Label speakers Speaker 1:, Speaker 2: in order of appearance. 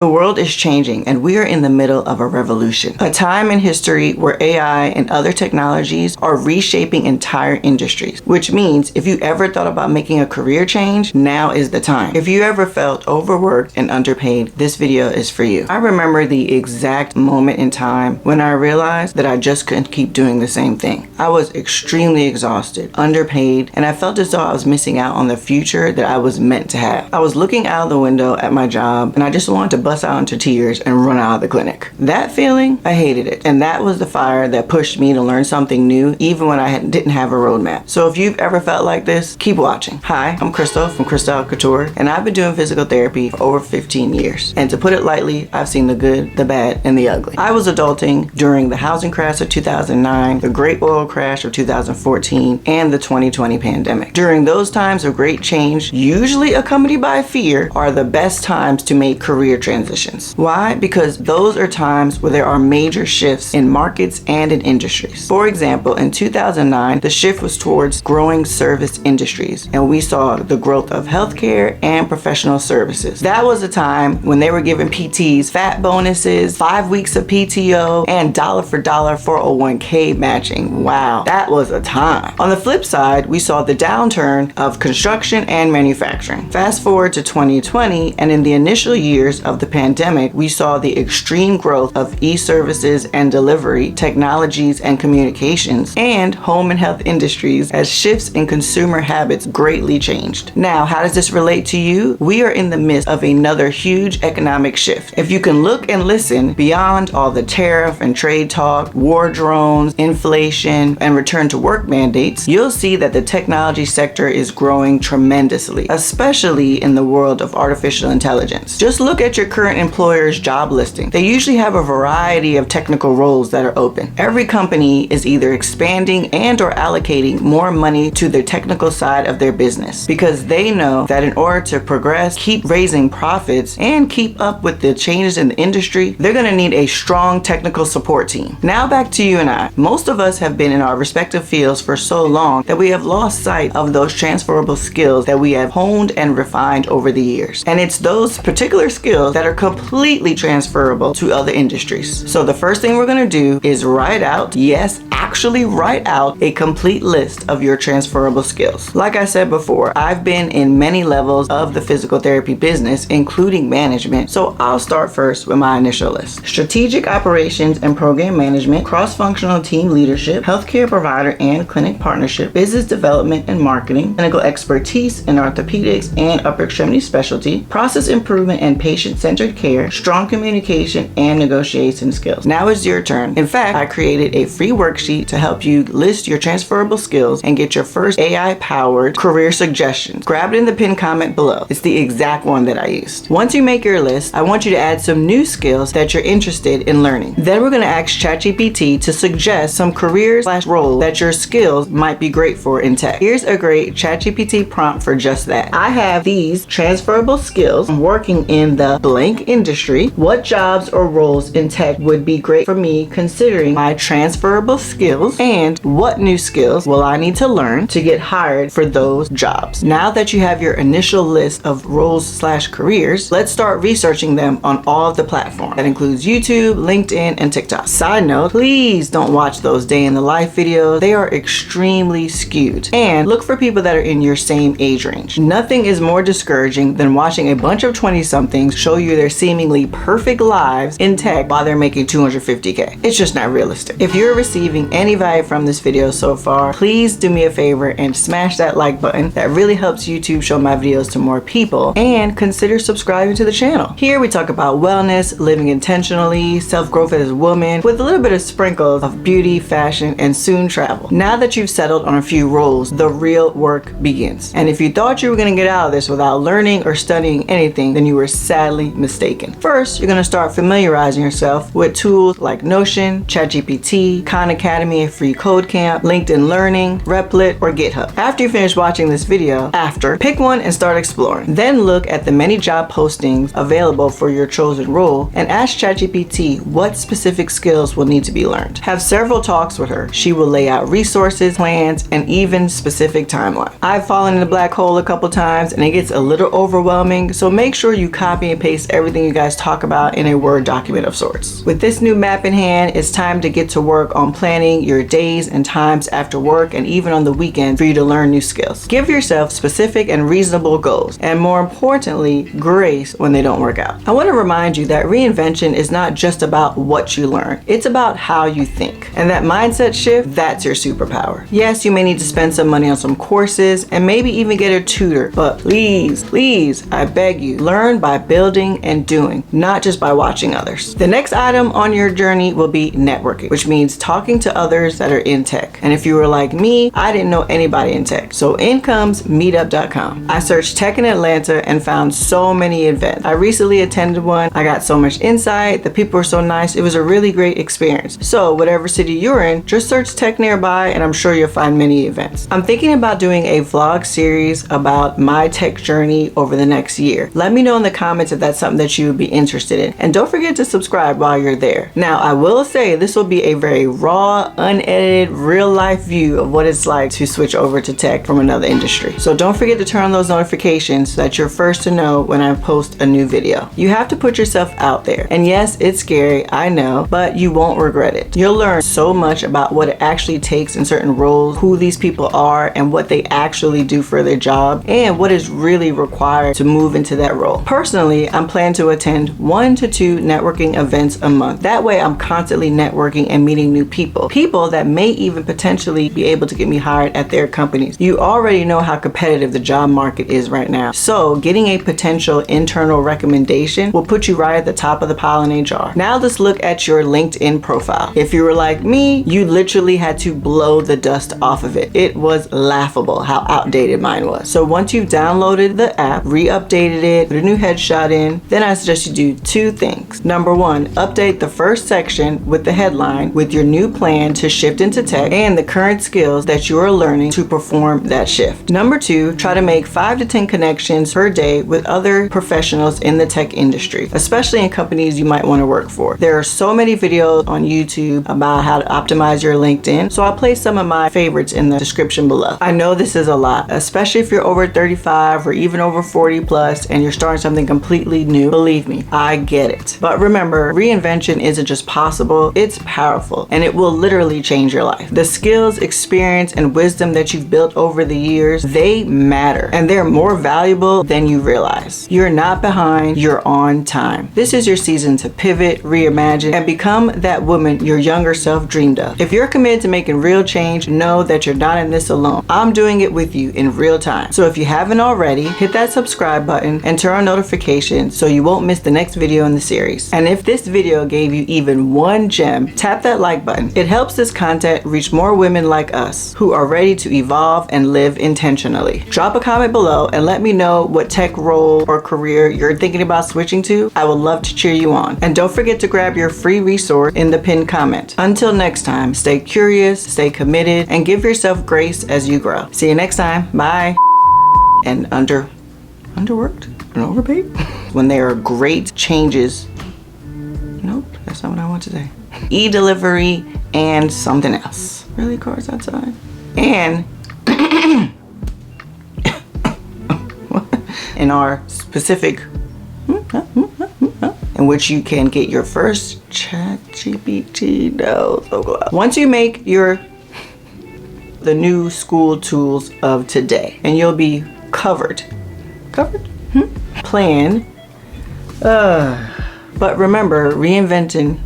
Speaker 1: The world is changing and we are in the middle of a revolution. A time in history where AI and other technologies are reshaping entire industries. Which means if you ever thought about making a career change, now is the time. If you ever felt overworked and underpaid, this video is for you. I remember the exact moment in time when I realized that I just couldn't keep doing the same thing. I was extremely exhausted, underpaid, and I felt as though I was missing out on the future that I was meant to have. I was looking out the window at my job and I just wanted to bust out into tears and run out of the clinic. That feeling, I hated it. And that was the fire that pushed me to learn something new even when I didn't have a roadmap. So if you've ever felt like this, keep watching. Hi, I'm Crystal from CrystyleCouture, and I've been doing physical therapy for over 15 years. And to put it lightly, I've seen the good, the bad, and the ugly. I was adulting during the housing crash of 2009, the great oil crash of 2014, and the 2020 pandemic. During those times of great change, usually accompanied by fear, are the best times to make career transitions. Why? Because those are times where there are major shifts in markets and in industries. For example, in 2009, the shift was towards growing service industries, and we saw the growth of healthcare and professional services. That was a time when they were giving PTs fat bonuses, 5 weeks of PTO, and dollar for dollar 401k matching. Wow, that was a time. On the flip side, we saw the downturn of construction and manufacturing. Fast forward to 2020, and in the initial years of the pandemic, we saw the extreme growth of e-services and delivery, technologies and communications, and home and health industries as shifts in consumer habits greatly changed. Now, how does this relate to you? We are in the midst of another huge economic shift. If you can look and listen beyond all the tariff and trade talk, war drones, inflation, and return to work mandates, you'll see that the technology sector is growing tremendously, especially in the world of artificial intelligence. Just look at your current employer's job listing. They usually have a variety of technical roles that are open. Every company is either expanding and or allocating more money to the technical side of their business because they know that in order to progress, keep raising profits, and keep up with the changes in the industry, they're going to need a strong technical support team. Now back to you and I. Most of us have been in our respective fields for so long that we have lost sight of those transferable skills that we have honed and refined over the years. And it's those particular skills that are completely transferable to other industries. So the first thing we're going to do is write out, yes, actually write out a complete list of your transferable skills. Like I said before, I've been in many levels of the physical therapy business, including management, so I'll start first with my initial list. Strategic operations and program management, cross-functional team leadership, healthcare provider and clinic partnership, business development and marketing, clinical expertise in orthopedics and upper extremity specialty, process improvement and patient-centered care, strong communication, and negotiation skills. Now it's your turn. In fact, I created a free worksheet to help you list your transferable skills and get your first AI-powered career suggestions. Grab it in the pinned comment below. It's the exact one that I used. Once you make your list, I want you to add some new skills that you're interested in learning. Then we're going to ask ChatGPT to suggest some careers/roles that your skills might be great for in tech. Here's a great ChatGPT prompt for just that. I have these transferable skills. I'm working in the blank industry. What jobs or roles in tech would be great for me considering my transferable skills, and what new skills will I need to learn to get hired for those jobs? Now that you have your initial list of roles/careers, let's start researching them on all of the platforms. That includes YouTube, LinkedIn, and TikTok. Side note, please don't watch those day in the life videos. They are extremely skewed. And look for people that are in your same age range. Nothing is more discouraging than watching a bunch of 20-somethings show you their seemingly perfect lives in tech while they're making $250K. It's just not realistic. If you're receiving any value from this video so far, please do me a favor and smash that like button. That really helps YouTube show my videos to more people, and consider subscribing to the channel. Here we talk about wellness, living intentionally, self-growth as a woman, with a little bit of sprinkles of beauty, fashion, and soon travel. Now that you've settled on a few roles, the real work begins. And if you thought you were going to get out of this without learning or studying anything, then you were sadly mistaken. First, you're going to start familiarizing yourself with tools like Notion, ChatGPT, Khan Academy, Academy, a free code camp, LinkedIn Learning, Replit, or GitHub. After you finish watching this video, pick one and start exploring. Then look at the many job postings available for your chosen role and ask ChatGPT what specific skills will need to be learned. Have several talks with her. She will lay out resources, plans, and even specific timeline. I've fallen in the black hole a couple times and it gets a little overwhelming, so make sure you copy and paste everything you guys talk about in a Word document of sorts. With this new map in hand, it's time to get to work on planning your days and times after work and even on the weekend for you to learn new skills. Give yourself specific and reasonable goals, and more importantly, grace when they don't work out. I want to remind you that reinvention is not just about what you learn, it's about how you think. And that mindset shift, that's your superpower. Yes, you may need to spend some money on some courses and maybe even get a tutor, but please, I beg you, learn by building and doing, not just by watching others. The next item on your journey will be networking, which means talking to others that are in tech. And if you were like me, I didn't know anybody in tech. So in comes meetup.com. I searched tech in Atlanta and found so many events. I recently attended one. I got so much insight. The people were so nice. It was a really great experience. So whatever city you're in, just search tech nearby and I'm sure you'll find many events. I'm thinking about doing a vlog series about my tech journey over the next year. Let me know in the comments if that's something that you would be interested in. And don't forget to subscribe while you're there. Now, I will say this will be a very raw, unedited, real life view of what it's like to switch over to tech from another industry. So don't forget to turn on those notifications so that you're first to know when I post a new video. You have to put yourself out there. And yes, it's scary, I know, but you won't regret it. You'll learn so much about what it actually takes in certain roles, who these people are, and what they actually do for their job, and what is really required to move into that role. Personally, I'm planning to attend 1 to 2 networking events a month. That way I'm constantly networking and meeting new people that may even potentially be able to get me hired at their companies. You already know how competitive the job market is right now, so getting a potential internal recommendation will put you right at the top of the pile in HR. Now let's look at your LinkedIn profile. If you were like me, you literally had to blow the dust off of it. It was laughable how outdated mine was. So once you've downloaded the app, re-updated it, put a new headshot in, then I suggest you do 2 things. Number 1, update the first section with the headline with your new plan to shift into tech and the current skills that you are learning to perform that shift. Number 2, try to make 5 to 10 connections per day with other professionals in the tech industry, especially in companies you might want to work for. There are so many videos on YouTube about how to optimize your LinkedIn, so I'll place some of my favorites in the description below. I know this is a lot, especially if you're over 35 or even over 40 plus and you're starting something completely new. Believe me, I get it. But remember, reinvention isn't just possible, it's powerful, and it will literally change your life. The skills, experience, and wisdom that you've built over the years, they matter, and they're more valuable than you realize. You're not behind, you're on time. This is your season to pivot, reimagine, and become that woman your younger self dreamed of. If you're committed to making real change, know that you're not in this alone. I'm doing it with you in real time. So if you haven't already, hit that subscribe button and turn on notifications so you won't miss the next video in the series. And if this video gave you even one gem, tap that like button. It helps this content reach more women like us who are ready to evolve and live intentionally. Drop a comment below and let me know what tech role or career you're thinking about switching to. I would love to cheer you on. And don't forget to grab your free resource in the pinned comment. Until next time, stay curious, stay committed, and give yourself grace as you grow. See you next time. Bye. And underworked and overpaid when there are great changes. Nope, that's not what I want to say. E-delivery and something else. Really, cars outside? And in our specific in which you can get your first ChatGPT. No, so close. Once you make the new school tools of today, and you'll be covered. Plan. But remember, reinventing.